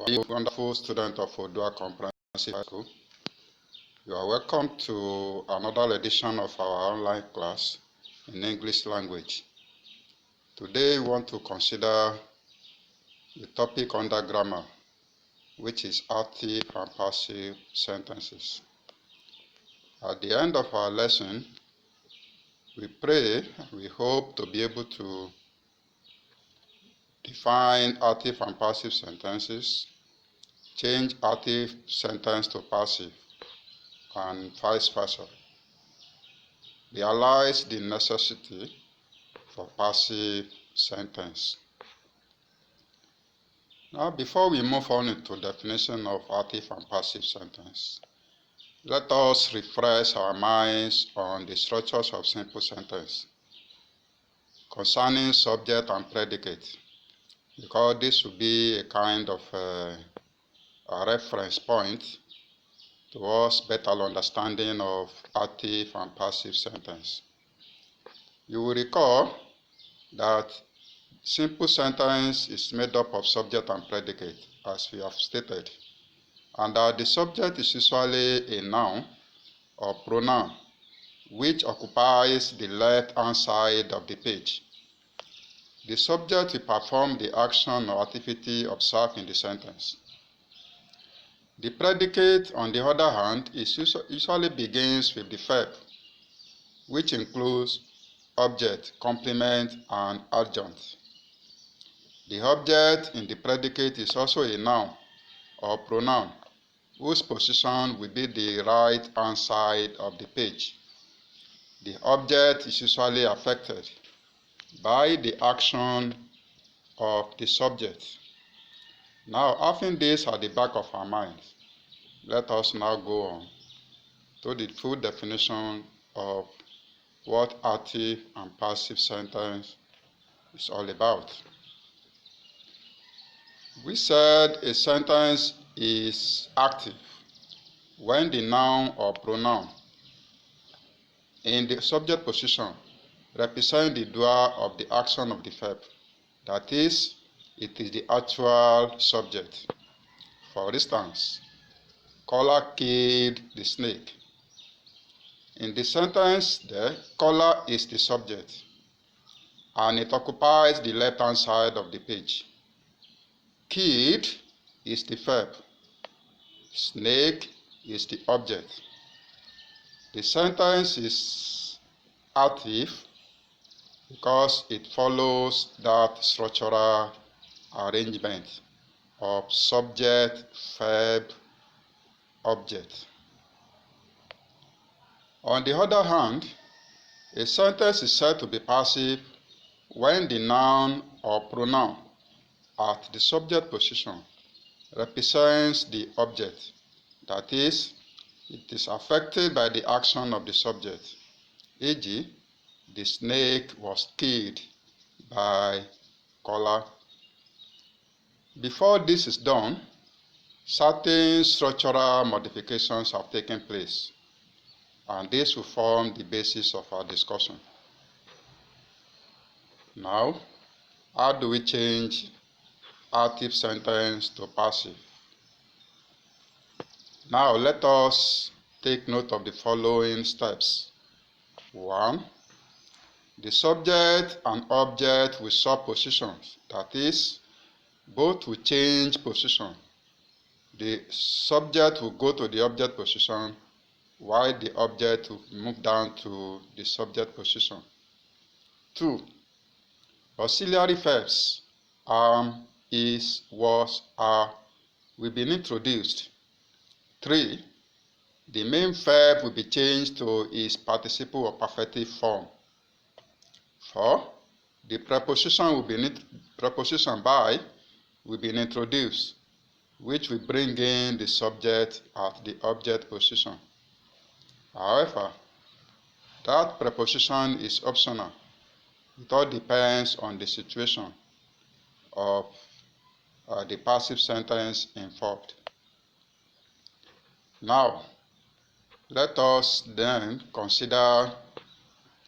You wonderful student of Odua Comprehensive High School. You are welcome to another edition of our online class in English language. Today we want to consider the topic under grammar, which is active and passive sentences. At the end of our lesson, we pray and we hope to be able to define active and passive sentences, change active sentence to passive, and vice versa. Realize the necessity for passive sentence. Now, before we move on into definition of active and passive sentence, let us refresh our minds on the structures of simple sentence concerning subject and predicate, because this will be a kind of a reference point towards better understanding of active and passive sentence. You will recall that simple sentence is made up of subject and predicate, as we have stated, and that the subject is usually a noun or pronoun which occupies the left-hand side of the page. The subject will perform the action or activity observed in the sentence. The predicate, on the other hand, usually begins with the verb, which includes object, complement, and adjunct. The object in the predicate is also a noun or pronoun whose position will be the right-hand side of the page. The object is usually affected by the action of the subject. Now, having this at the back of our minds, let us now go on to the full definition of what active and passive sentence is all about. We said a sentence is active when the noun or pronoun in the subject position represents the doer of the action of the verb. That is, it is the actual subject. For instance, Kola killed the snake. In the sentence there, Kola is the subject, and it occupies the left-hand side of the page. Killed is the verb. Snake is the object. The sentence is active because it follows that structural arrangement of subject, verb, object. On the other hand, a sentence is said to be passive when the noun or pronoun at the subject position represents the object. That is, it is affected by the action of the subject. E.g., the snake was killed by Kola. Before this is done, certain structural modifications have taken place, and this will form the basis of our discussion. Now, how do we change active sentence to passive? Now, let us take note of the following steps. 1. The subject and object will swap positions. That is, both will change position. The subject will go to the object position, while the object will move down to the subject position. 2. Auxiliary verbs am, is, was, are will be introduced. 3. The main verb will be changed to its participle or perfective form. 4. The preposition by will be introduced, which will bring in the subject at the object position. However, that preposition is optional. It all depends on the situation of the passive sentence involved. Now, let us then consider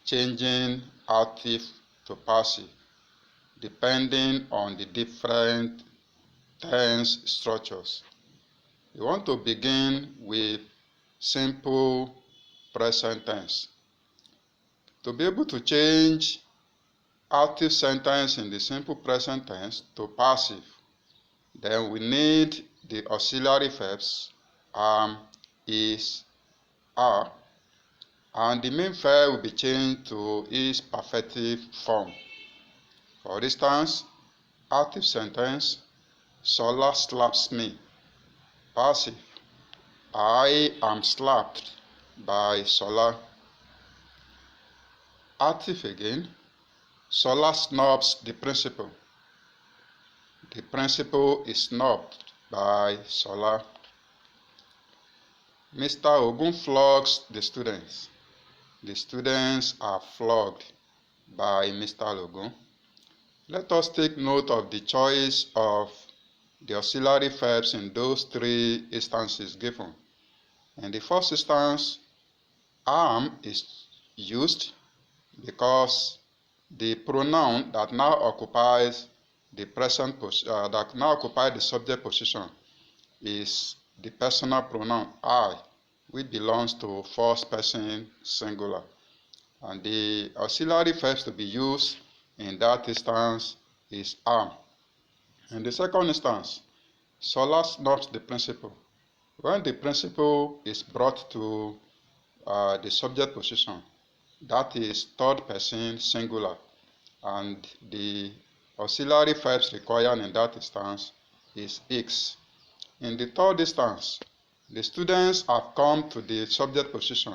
changing active to passive depending on the different tense structures. We want to begin with simple present tense. To be able to change active sentence in the simple present tense to passive, then we need the auxiliary verbs am, is, are, and the main verb will be changed to is perfective form. For instance, active sentence, Sola slaps me. Passive, I am slapped by Sola. Active again, Sola snubs the principal. The principal is snubbed by Sola. Mr. Ogun flogs the students. The students are flogged by Mr. Ogun. Let us take note of the choice of the auxiliary verbs in those three instances given. In the first instance, am is used because the pronoun that now occupies the subject position is the personal pronoun I, which belongs to first person singular. And the auxiliary verbs to be used in that instance is am. In the second instance, Sola snubs the principal. When the principal is brought to the subject position, that is third person singular, and the auxiliary verbs required in that instance is is. In the third instance, the students have come to the subject position,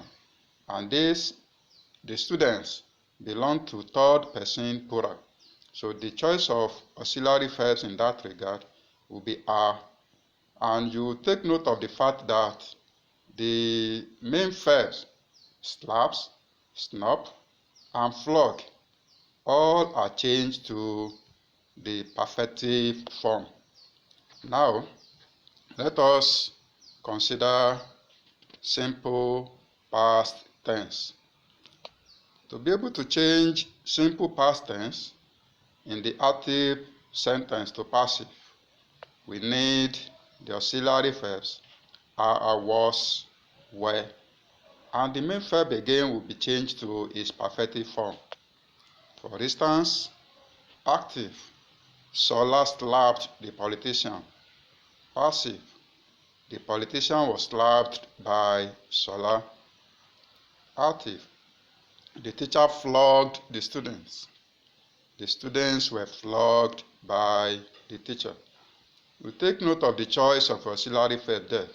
and the students belong to third person plural. So the choice of auxiliary verbs in that regard will be are. And you take note of the fact that the main verbs slaps, snub, and flog all are changed to the perfective form. Now, let us consider simple past tense. To be able to change simple past tense in the active sentence to passive, we need the auxiliary verbs are, was, were, and the main verb again will be changed to its perfective form. For instance, active, Sola slapped the politician. Passive, the politician was slapped by Sola. Active, the teacher flogged the students. The students were flogged by the teacher. We take note of the choice of auxiliary verb there.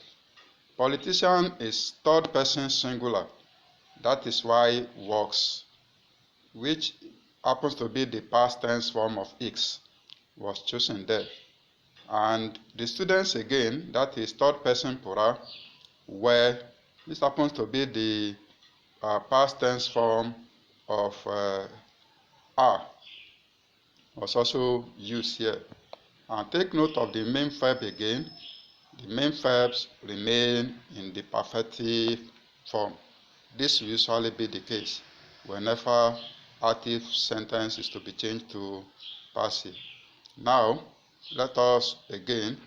Politician is third person singular. That is why works, which happens to be the past tense form of X, was chosen there. And the students again, that is third person plural, were, this happens to be the past tense form of are, was also used here. And take note of the main verb again. The main verbs remain in the perfective form. This will usually be the case whenever active sentence is to be changed to passive. Now, let us again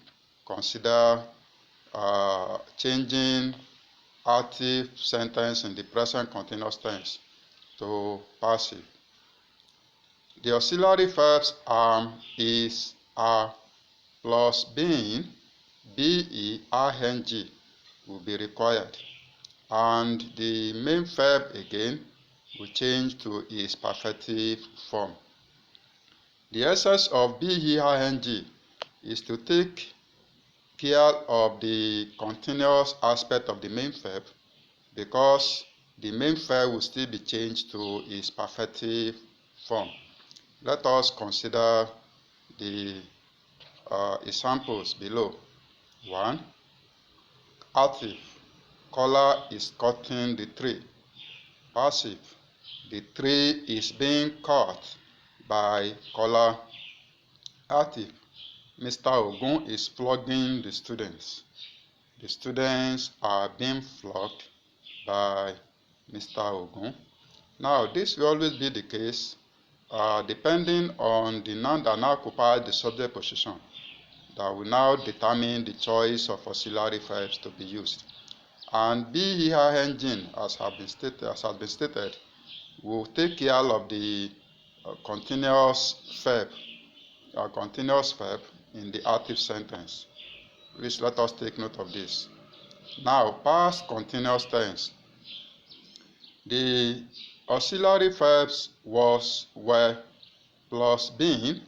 consider changing active sentence in the present continuous tense to passive. The auxiliary verbs am, is, are, plus being, B-E-R-N-G, will be required. And the main verb again will change to its perfective form. The essence of B-E-R-N-G is to take care of the continuous aspect of the main verb, because the main verb will still be changed to its perfective form. Let us consider the examples below. 1. Active, Kola is cutting the tree. Passive, the tree is being cut by Kola. Active, Mr. Ogun is flogging the students. The students are being flogged by Mr. Ogun. Now, this will always be the case depending on the noun that now occupies the subject position. that will now determine the choice of auxiliary verbs to be used. And be here engine, as has been stated, will take care of the continuous verb in the active sentence. Please let us take note of this. Now, past continuous tense. The auxiliary verbs were plus being,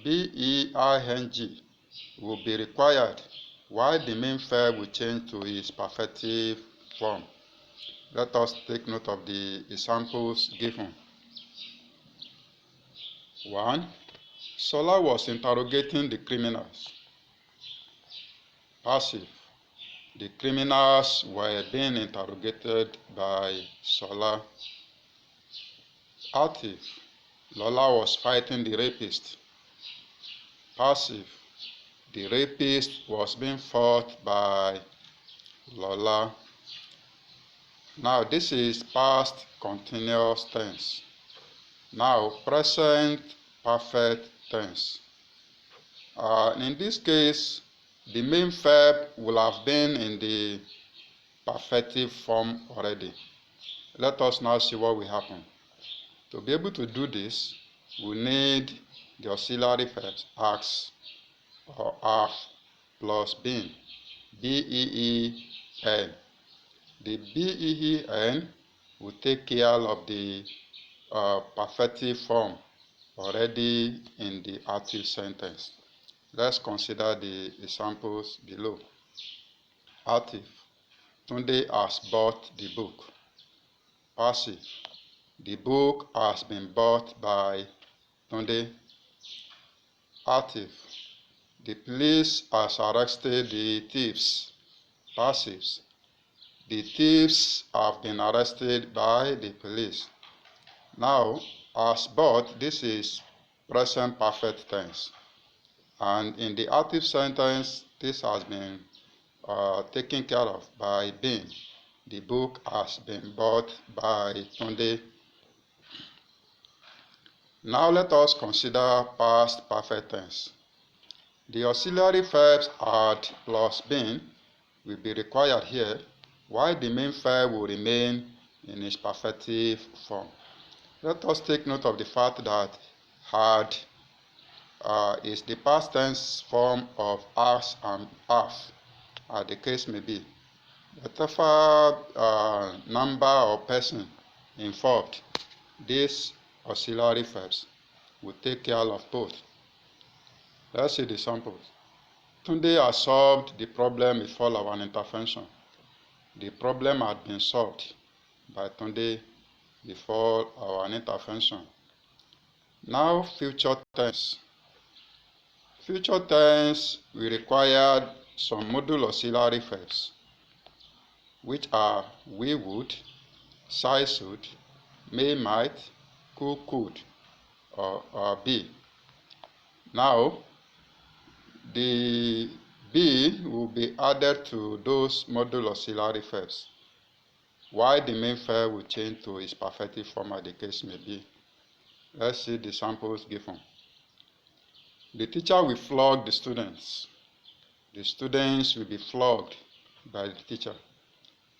B-E-I-N-G, will be required, while the main verb will change to its perfective form. Let us take note of the examples given. 1. Sola was interrogating the criminals. Passive. The criminals were being interrogated by Sola. Active. Lola was fighting the rapist. Passive. The rapist was being fought by Lola. Now this is past continuous tense. Now present perfect tense. In this case, the main verb will have been in the perfective form already. Let us now see what will happen. To be able to do this, we need the auxiliary verbs ask or have plus been, B-E-E-N. The B-E-E-N will take care of the perfective form already in the active sentence. Let's consider the examples below. Active. Tunde has bought the book. Passive. The book has been bought by Tunde. Active. The police has arrested the thieves. Passives. The thieves have been arrested by the police. Now, as bought, this is present perfect tense. And in the active sentence, this has been taken care of by being. The book has been bought by Tunde. Now let us consider past perfect tense. The auxiliary verbs had plus been will be required here, while the main verb will remain in its perfective form. Let us take note of the fact that had is the past tense form of has and have, as the case may be. Whatever number or person involved, these auxiliary verbs will take care of both. Let's see the samples. Tunde has solved the problem before our intervention. The problem had been solved by Tunde before our intervention. Now, future tense. Future tense will require some modal auxiliary verbs, which are we would, size would, may might, could, or be. Now, the be will be added to those modal auxiliary verbs, while the main verb will change to its perfective form as the case may be. Let's see the samples given. The teacher will flog the students. The students will be flogged by the teacher.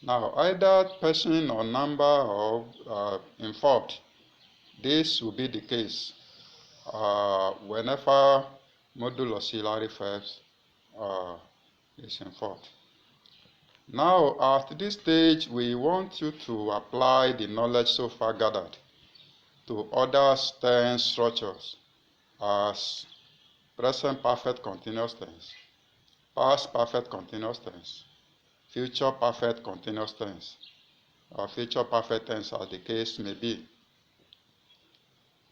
Now, either person or number or involved, this will be the case whenever modal auxiliary verbs is involved. Now, at this stage, we want you to apply the knowledge so far gathered to other tense structures as present perfect continuous tense, past perfect continuous tense, future perfect continuous tense, or future perfect tense as the case may be.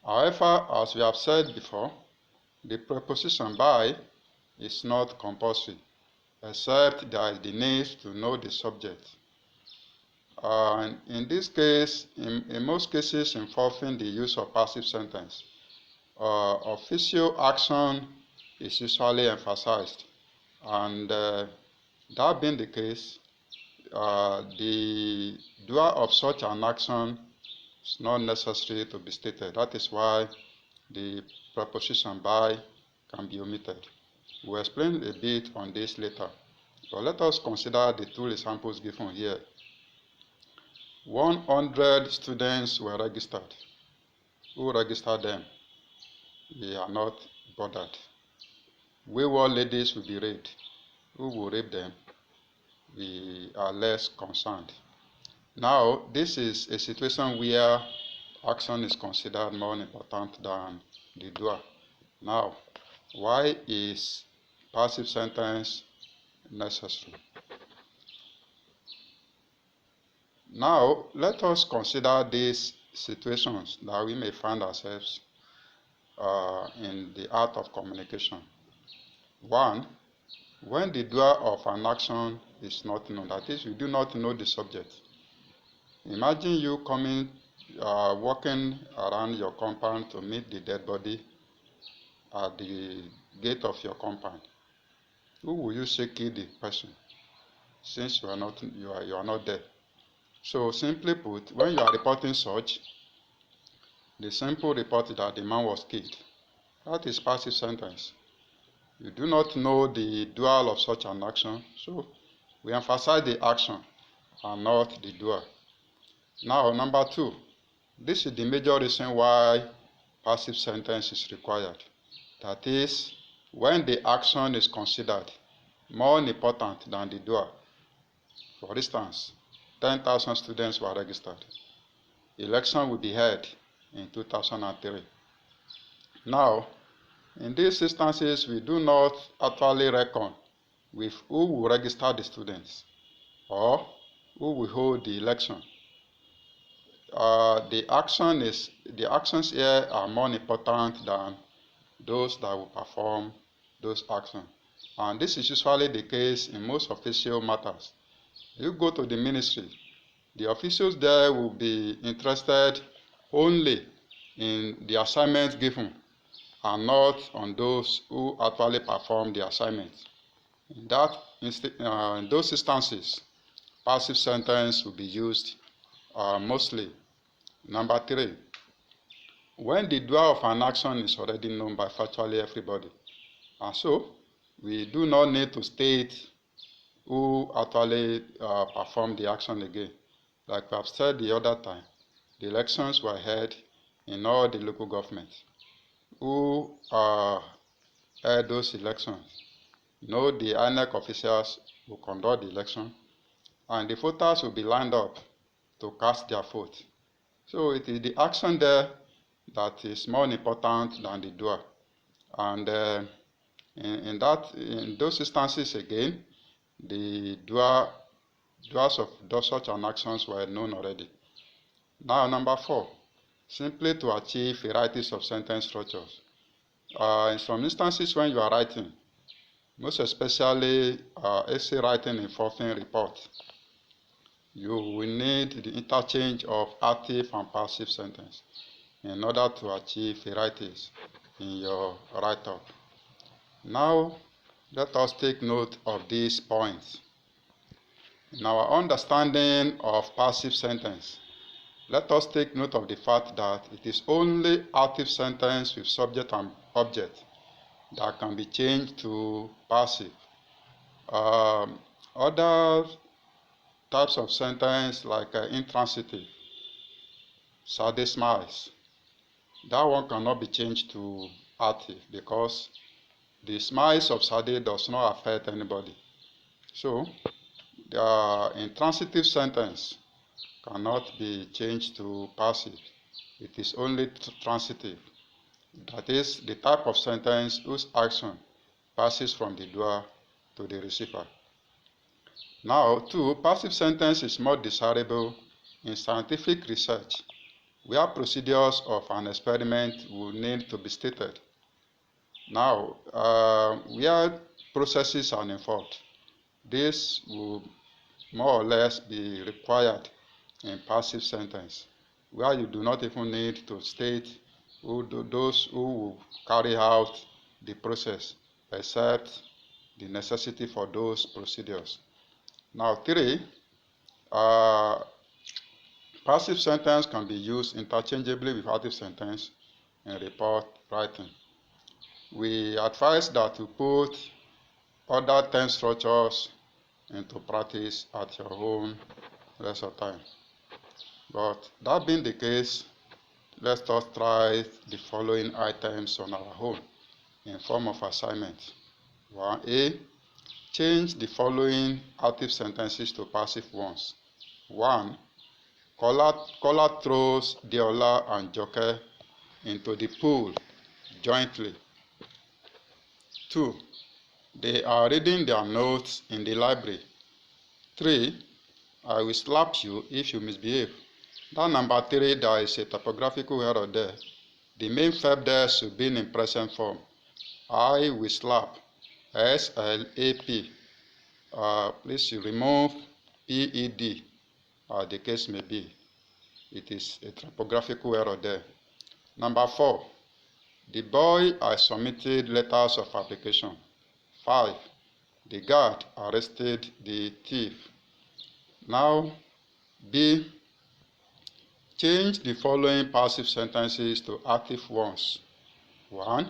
However, as we have said before, the preposition by is not compulsory, except there is the need to know the subject. And in this case, in most cases involving the use of passive sentence, official action is usually emphasized. And that being the case, the doer of such an action is not necessary to be stated. That is why the preposition by can be omitted. We'll explain a bit on this later. But let us consider the two examples given here. 100 students were registered. Who registered them? We are not bothered. Wayward ladies will be raped. Who will rape them? We are less concerned. Now, this is a situation where action is considered more important than the doer. Now, why is passive sentence necessary? Now, let us consider these situations that we may find ourselves in the art of communication. 1, when the doer of an action is not known, that is, you do not know the subject. Imagine you walking around your compound to meet the dead body at the gate of your compound. Who will you say killed the person, since you are not there? So simply put, when you are reporting such, the simple report is that the man was killed. That is passive sentence. You do not know the doer of such an action, so we emphasize the action and not the doer. Now, number 2, this is the major reason why passive sentence is required. That is, when the action is considered more important than the doer. For instance, 10,000 students were registered. Election will be held in 2003. Now, in these instances, we do not actually reckon with who will register the students or who will hold the election. The actions here are more important than those that will perform those actions. And this is usually the case in most official matters. You go to the ministry, the officials there will be interested only in the assignments given and not on those who actually perform the assignments. In those instances, passive sentence will be used mostly. Number 3, when the doer of an action is already known by virtually everybody, and so we do not need to state who actually performed the action again. Like we have said the other time, the elections were held in all the local governments. Who held those elections? The INEC officials will conduct the election, and the voters will be lined up to cast their vote. So it is the action there that is more important than the doer. And in those instances again, the doers of such an actions were known already. Now, number 4, simply to achieve varieties of sentence structures. In some instances when you are writing, most especially essay writing involving report, you will need the interchange of active and passive sentence in order to achieve varieties in your write-up. Now, let us take note of these points. In our understanding of passive sentence, let us take note of the fact that it is only active sentence with subject and object that can be changed to passive. Other types of sentence like intransitive, Sade smiles, that one cannot be changed to active because the smiles of Sade does not affect anybody. So, the intransitive sentence cannot be changed to passive. It is only transitive. That is the type of sentence whose action passes from the doer to the receiver. Now, 2, passive sentence is more desirable in scientific research, where procedures of an experiment will need to be stated. Now, where processes are involved, this will more or less be required in passive sentence, where you do not even need to state those who will carry out the process, except the necessity for those procedures. Now, 3, passive sentence can be used interchangeably with active sentence in report writing. We advise that you put other 10 structures into practice at your own leisure time. But that being the case, let us try the following items on our own in form of assignment. 1A. Change the following active sentences to passive ones. 1. Kola throws Deola and Joke into the pool jointly. 2. They are reading their notes in the library. 3. I will slap you if you misbehave. That number 3, there is a typographical error there. The main verb there should be in present form. I will slap. S-L-A-P. Please remove P-E-D, the case may be. It is a typographical error there. Number 4, the boy has submitted letters of application. 5, the guard arrested the thief. Now, B, change the following passive sentences to active ones. 1,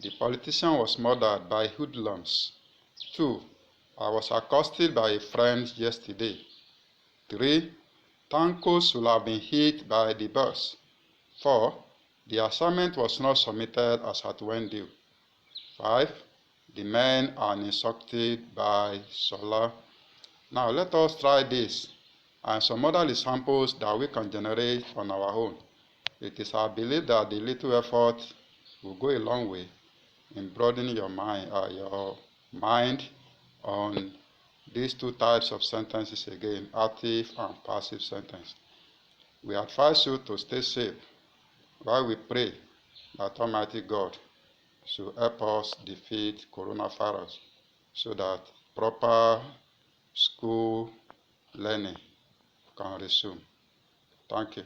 the politician was murdered by hoodlums. 2, I was accosted by a friend yesterday. 3, Tanko should have been hit by the bus. 4, the assignment was not submitted as at when due. 5, the men are instructed by Sola. Now let us try this and some other examples that we can generate on our own. It is our belief that the little effort will go a long way in broadening your mind on these two types of sentences again, active and passive sentence. We advise you to stay safe while we pray that Almighty God should help us defeat coronavirus so that proper school learning can resume. Thank you.